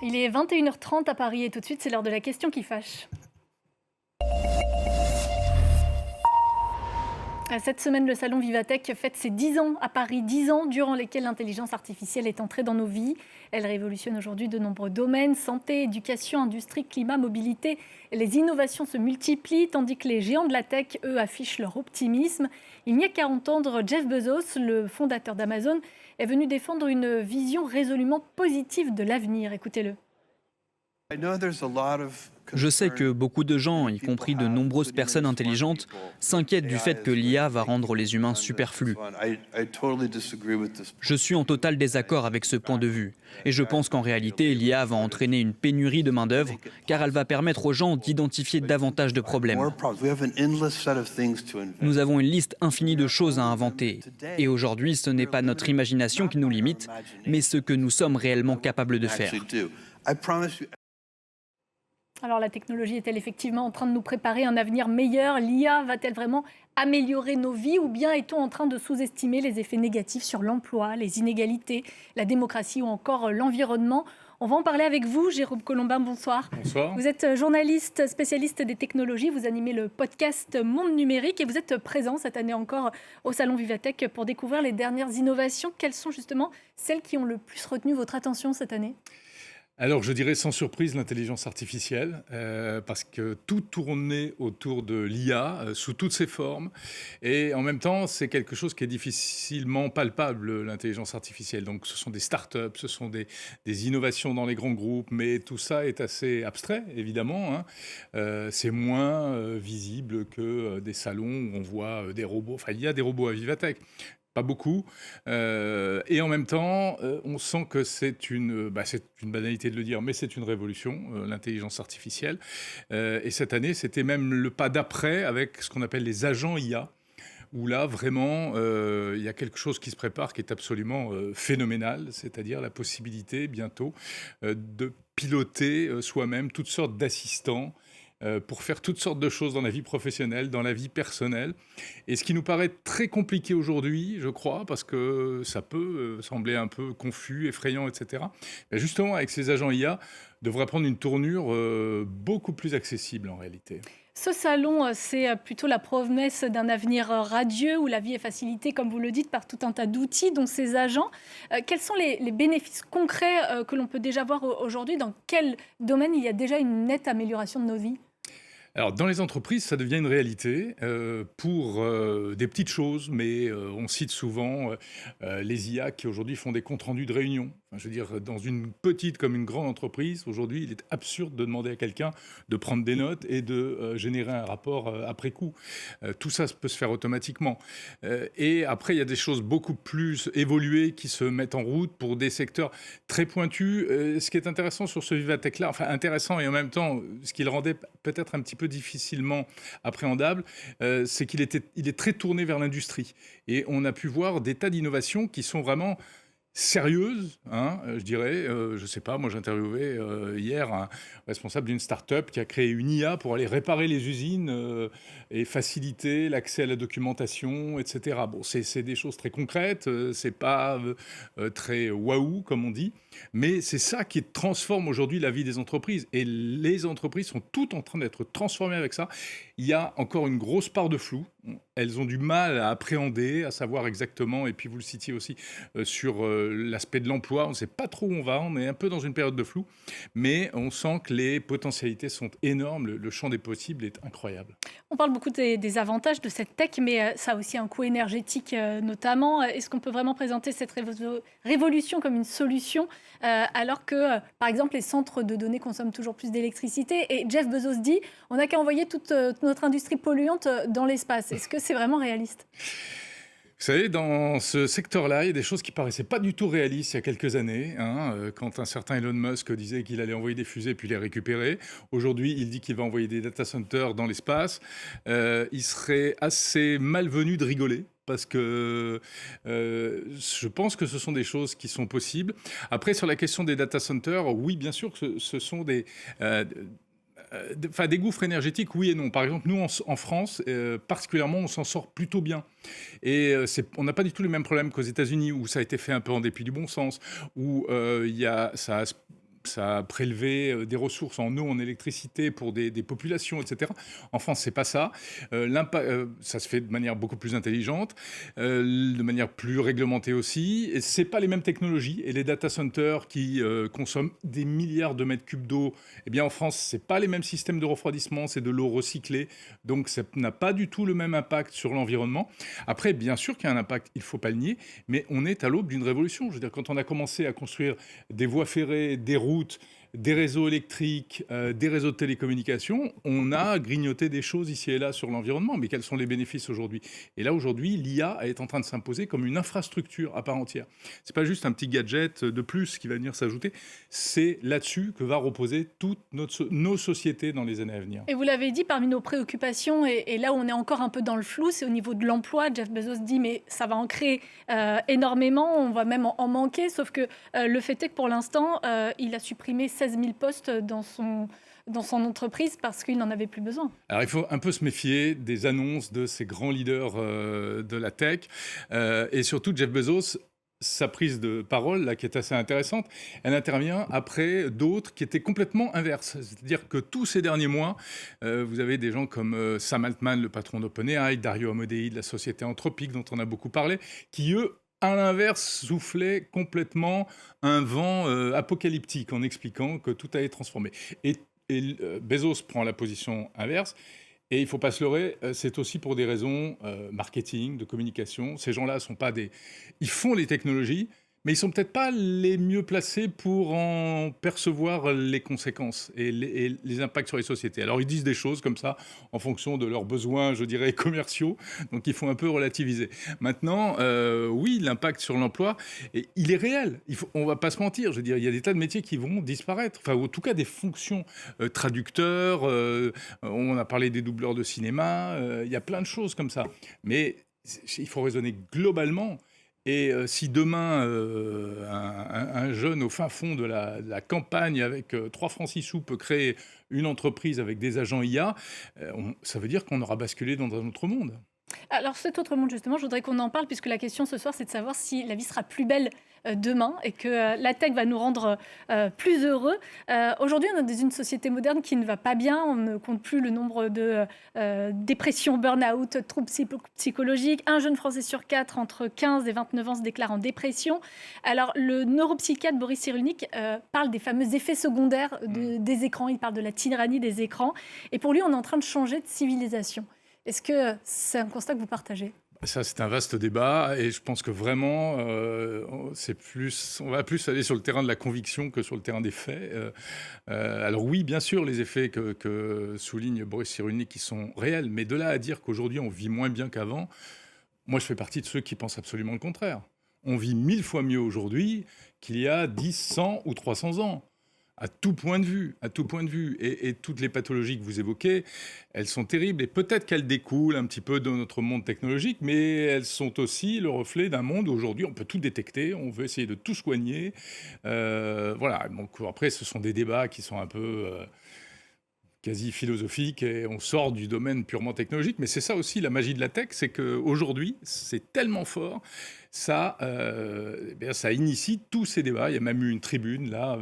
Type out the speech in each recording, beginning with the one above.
Il est 21h30 à Paris et tout de suite, c'est l'heure de la question qui fâche. Cette semaine, le salon Vivatech fête ses 10 ans à Paris, 10 ans durant lesquels l'intelligence artificielle est entrée dans nos vies. Elle révolutionne aujourd'hui de nombreux domaines, santé, éducation, industrie, climat, mobilité. Les innovations se multiplient tandis que les géants de la tech, eux, affichent leur optimisme. Il n'y a qu'à entendre Jeff Bezos, le fondateur d'Amazon, est venu défendre une vision résolument positive de l'avenir. Écoutez-le. Je sais que beaucoup de gens, y compris de nombreuses personnes intelligentes, s'inquiètent du fait que l'IA va rendre les humains superflus. Je suis en total désaccord avec ce point de vue. Et je pense qu'en réalité, l'IA va entraîner une pénurie de main-d'œuvre, car elle va permettre aux gens d'identifier davantage de problèmes. Nous avons une liste infinie de choses à inventer. Et aujourd'hui, ce n'est pas notre imagination qui nous limite, mais ce que nous sommes réellement capables de faire. Alors la technologie est-elle effectivement en train de nous préparer un avenir meilleur? L'IA va-t-elle vraiment améliorer nos vies ou bien est-on en train de sous-estimer les effets négatifs sur l'emploi, les inégalités, la démocratie ou encore l'environnement? On va en parler avec vous, Jérôme Colombin, bonsoir. Bonsoir. Vous êtes journaliste spécialiste des technologies, vous animez le podcast Monde Numérique et vous êtes présent cette année encore au Salon Vivatech pour découvrir les dernières innovations. Quelles sont justement celles qui ont le plus retenu votre attention cette année ? Alors, je dirais sans surprise l'intelligence artificielle, parce que tout tournait autour de l'IA sous toutes ses formes. Et en même temps, c'est quelque chose qui est difficilement palpable, l'intelligence artificielle. Donc, ce sont des startups, ce sont des innovations dans les grands groupes, mais tout ça est assez abstrait, évidemment. C'est moins visible que des salons où on voit des robots. Enfin, il y a des robots à Vivatech. Pas beaucoup. Et en même temps, on sent que c'est une banalité de le dire, mais c'est une révolution, l'intelligence artificielle. Et cette année, c'était même le pas d'après avec ce qu'on appelle les agents IA, où là, vraiment, il y a quelque chose qui se prépare qui est absolument phénoménal, c'est-à-dire la possibilité, bientôt, de piloter soi-même toutes sortes d'assistants pour faire toutes sortes de choses dans la vie professionnelle, dans la vie personnelle. Et ce qui nous paraît très compliqué aujourd'hui, je crois, parce que ça peut sembler un peu confus, effrayant, etc. Mais justement, avec ces agents IA, devrait prendre une tournure beaucoup plus accessible en réalité. Ce salon, c'est plutôt la promesse d'un avenir radieux où la vie est facilitée, comme vous le dites, par tout un tas d'outils, dont ces agents. Quels sont les bénéfices concrets que l'on peut déjà voir aujourd'hui? Dans quel domaine il y a déjà une nette amélioration de nos vies? Alors, dans les entreprises, ça devient une réalité pour des petites choses, mais on cite souvent les IA qui aujourd'hui font des comptes rendus de réunion. Enfin, je veux dire, dans une petite comme une grande entreprise, aujourd'hui, il est absurde de demander à quelqu'un de prendre des notes et de générer un rapport après coup. Tout ça peut se faire automatiquement. Et après, il y a des choses beaucoup plus évoluées qui se mettent en route pour des secteurs très pointus. Ce qui est intéressant sur ce Vivatech-là, enfin intéressant et en même temps, ce qui le rendait peut-être un petit peu difficilement appréhendable, c'est qu'il est très tourné vers l'industrie. Et on a pu voir des tas d'innovations qui sont vraiment sérieuses, je dirais. Je ne sais pas, moi j'interviewais hier un responsable d'une start-up qui a créé une IA pour aller réparer les usines et faciliter l'accès à la documentation, etc. Bon, c'est des choses très concrètes, c'est pas très waouh, comme on dit, mais c'est ça qui transforme aujourd'hui la vie des entreprises. Et les entreprises sont toutes en train d'être transformées avec ça. Il y a encore une grosse part de flou. Elles ont du mal à appréhender, à savoir exactement, et puis vous le citiez aussi, sur l'aspect de l'emploi. On ne sait pas trop où on va, on est un peu dans une période de flou, mais on sent que les potentialités sont énormes, le champ des possibles est incroyable. On parle beaucoup des avantages de cette tech, mais ça a aussi un coût énergétique notamment. Est-ce qu'on peut vraiment présenter cette révolution comme une solution alors que, par exemple, les centres de données consomment toujours plus d'électricité? Et Jeff Bezos dit, on n'a qu'à envoyer toute notre industrie polluante dans l'espace. Est-ce que c'est vraiment réaliste? Vous savez, dans ce secteur-là, il y a des choses qui paraissaient pas du tout réalistes il y a quelques années, quand un certain Elon Musk disait qu'il allait envoyer des fusées puis les récupérer. Aujourd'hui, il dit qu'il va envoyer des data centers dans l'espace. Il serait assez malvenu de rigoler. Parce que je pense que ce sont des choses qui sont possibles. Après, sur la question des data centers, oui, bien sûr que ce sont des gouffres énergétiques, oui et non. Par exemple, nous, en France, particulièrement, on s'en sort plutôt bien. Et on n'a pas du tout les mêmes problèmes qu'aux États-Unis, où ça a été fait un peu en dépit du bon sens, où ça ça a prélevé des ressources en eau, en électricité pour des populations, etc. En France, c'est pas ça. Ça se fait de manière beaucoup plus intelligente, de manière plus réglementée aussi. Et c'est pas les mêmes technologies. Et les data centers qui consomment des milliards de mètres cubes d'eau, eh bien en France, c'est pas les mêmes systèmes de refroidissement, c'est de l'eau recyclée. Donc ça n'a pas du tout le même impact sur l'environnement. Après, bien sûr qu'il y a un impact, il faut pas le nier, mais on est à l'aube d'une révolution. Je veux dire, quand on a commencé à construire des voies ferrées, des routes, des réseaux électriques, des réseaux de télécommunications, on a grignoté des choses ici et là sur l'environnement. Mais quels sont les bénéfices aujourd'hui ? Et là, aujourd'hui, l'IA est en train de s'imposer comme une infrastructure à part entière. C'est pas juste un petit gadget de plus qui va venir s'ajouter. C'est là-dessus que va reposer toutes nos sociétés dans les années à venir. Et vous l'avez dit, parmi nos préoccupations, et là où on est encore un peu dans le flou, c'est au niveau de l'emploi. Jeff Bezos dit, mais ça va en créer énormément, on va même en manquer, sauf que le fait est que pour l'instant, il a supprimé 16 000 postes dans son entreprise parce qu'il n'en avait plus besoin. Alors il faut un peu se méfier des annonces de ces grands leaders de la tech et surtout Jeff Bezos. Sa prise de parole, là, qui est assez intéressante, elle intervient après d'autres qui étaient complètement inverses. C'est-à-dire que tous ces derniers mois, vous avez des gens comme Sam Altman, le patron d'OpenAI, Dario Amodei de la société Anthropic, dont on a beaucoup parlé, qui, eux, à l'inverse, soufflaient complètement un vent apocalyptique en expliquant que tout allait transformer. Et Bezos prend la position inverse. Et il ne faut pas se leurrer, c'est aussi pour des raisons marketing, de communication. Ces gens-là sont pas des... Ils font les technologies, mais ils ne sont peut-être pas les mieux placés pour en percevoir les conséquences et les impacts sur les sociétés. Alors, ils disent des choses comme ça en fonction de leurs besoins, je dirais, commerciaux. Donc, il faut un peu relativiser. Maintenant, oui, l'impact sur l'emploi, il est réel. On ne va pas se mentir. Je veux dire, il y a des tas de métiers qui vont disparaître. Enfin, en tout cas, des fonctions traducteurs. On a parlé des doubleurs de cinéma. Il y a plein de choses comme ça. Mais il faut raisonner globalement. Et si demain, un jeune au fin fond de la campagne avec 3 francs 6 sous peut créer une entreprise avec des agents IA, ça veut dire qu'on aura basculé dans un autre monde. Alors cet autre monde, justement, je voudrais qu'on en parle, puisque la question ce soir, c'est de savoir si la vie sera plus belle demain et que la tech va nous rendre plus heureux. Aujourd'hui, on est dans une société moderne qui ne va pas bien. On ne compte plus le nombre de dépressions, burn-out, troubles psychologiques. Un jeune Français sur 4 entre 15 et 29 ans se déclare en dépression. Alors, le neuropsychiatre Boris Cyrulnik parle des fameux effets secondaires des écrans. Il parle de la tyrannie des écrans. Et pour lui, on est en train de changer de civilisation. Est-ce que c'est un constat que vous partagez ? Ça, c'est un vaste débat et je pense que vraiment, on va plus aller sur le terrain de la conviction que sur le terrain des faits. Alors oui, bien sûr, les effets que souligne Boris Cyrulnik qui sont réels, mais de là à dire qu'aujourd'hui, on vit moins bien qu'avant, moi, je fais partie de ceux qui pensent absolument le contraire. On vit 1000 fois mieux aujourd'hui qu'il y a 10, 100 ou 300 ans. À tout point de vue. Et toutes les pathologies que vous évoquez, elles sont terribles. Et peut-être qu'elles découlent un petit peu de notre monde technologique, mais elles sont aussi le reflet d'un monde où aujourd'hui, on peut tout détecter, on veut essayer de tout soigner. Voilà. Donc après, ce sont des débats qui sont un peu quasi philosophiques et on sort du domaine purement technologique. Mais c'est ça aussi la magie de la tech, c'est qu'aujourd'hui, c'est tellement fort, ça initie tous ces débats. Il y a même eu une tribune, là...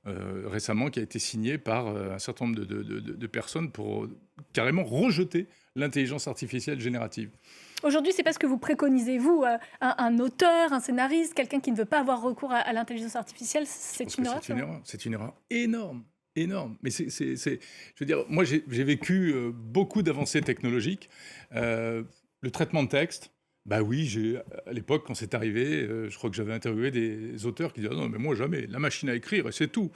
récemment, qui a été signé par un certain nombre de personnes pour carrément rejeter l'intelligence artificielle générative. Aujourd'hui, c'est pas ce que vous préconisez, vous, un auteur, un scénariste, quelqu'un qui ne veut pas avoir recours à l'intelligence artificielle, c'est une erreur. C'est une erreur énorme. Mais je veux dire, moi j'ai vécu beaucoup d'avancées technologiques. Le traitement de texte, bah oui, à l'époque, quand c'est arrivé, je crois que j'avais interviewé des auteurs qui disaient « Non, mais moi, jamais. La machine à écrire, et c'est tout. »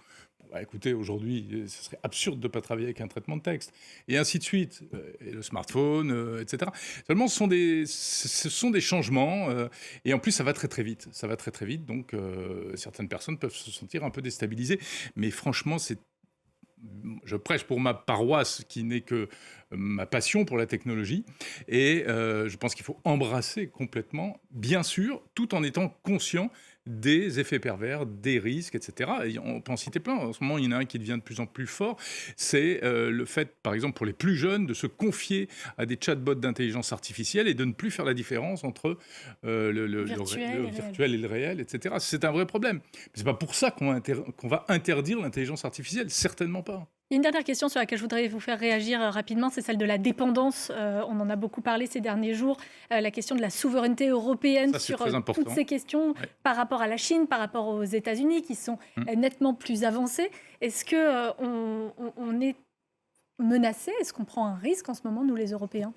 Bah, écoutez, aujourd'hui, ce serait absurde de ne pas travailler avec un traitement de texte. Et ainsi de suite. Et le smartphone, etc. Seulement, ce sont des changements. Et en plus, ça va très, très vite. Donc, certaines personnes peuvent se sentir un peu déstabilisées. Mais franchement, je prêche pour ma paroisse qui n'est que ma passion pour la technologie et je pense qu'il faut embrasser complètement, bien sûr, tout en étant conscient des effets pervers, des risques, etc. Et on peut en citer plein. En ce moment, il y en a un qui devient de plus en plus fort. C'est le fait, par exemple, pour les plus jeunes, de se confier à des chatbots d'intelligence artificielle et de ne plus faire la différence entre le virtuel et le réel, etc. C'est un vrai problème. Mais ce n'est pas pour ça qu'on va interdire l'intelligence artificielle. Certainement pas. Il y a une dernière question sur laquelle je voudrais vous faire réagir rapidement, c'est celle de la dépendance. On en a beaucoup parlé ces derniers jours, la question de la souveraineté européenne Ça, sur très toutes ces questions par rapport à la Chine, par rapport aux États-Unis qui sont nettement plus avancés. Est-ce qu'on est menacé? Est-ce qu'on prend un risque en ce moment, nous les Européens?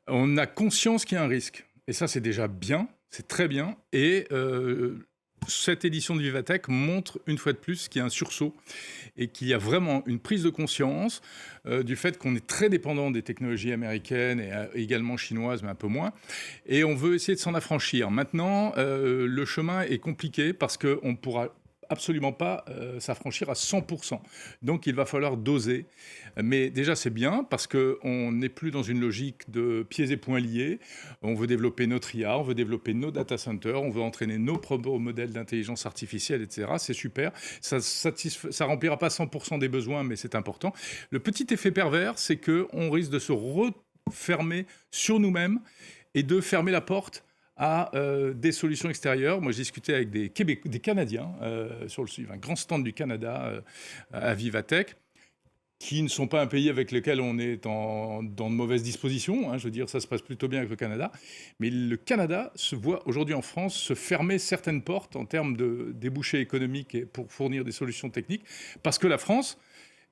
On a conscience qu'il y a un risque. Et ça, c'est déjà bien, c'est très bien. Et cette édition de Vivatech montre une fois de plus qu'il y a un sursaut et qu'il y a vraiment une prise de conscience du fait qu'on est très dépendant des technologies américaines et également chinoises, mais un peu moins. Et on veut essayer de s'en affranchir. Maintenant, le chemin est compliqué parce qu'on ne pourra absolument pas s'affranchir à 100%. Donc, il va falloir doser. Mais déjà, c'est bien parce qu'on n'est plus dans une logique de pieds et poings liés. On veut développer notre IA, on veut développer nos data centers, on veut entraîner nos propres modèles d'intelligence artificielle, etc. C'est super. Ça ne remplira pas 100% des besoins, mais c'est important. Le petit effet pervers, c'est qu'on risque de se refermer sur nous-mêmes et de fermer la porte à des solutions extérieures. Moi, j'ai discuté avec des Canadiens sur un grand stand du Canada à Vivatech, qui ne sont pas un pays avec lequel on est dans de mauvaises dispositions. Je veux dire, ça se passe plutôt bien avec le Canada. Mais le Canada se voit aujourd'hui en France se fermer certaines portes en termes de débouchés économiques et pour fournir des solutions techniques, parce que la France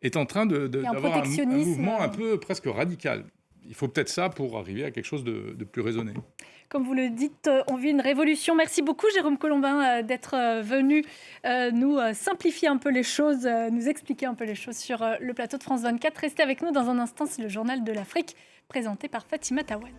est en train d'avoir un mouvement un peu presque radical. Il faut peut-être ça pour arriver à quelque chose de plus raisonné. Comme vous le dites, on vit une révolution. Merci beaucoup, Jérôme Colombin, d'être venu nous simplifier un peu les choses, nous expliquer un peu les choses sur le plateau de France 24. Restez avec nous dans un instant, c'est le journal de l'Afrique, présenté par Fatima Taouane.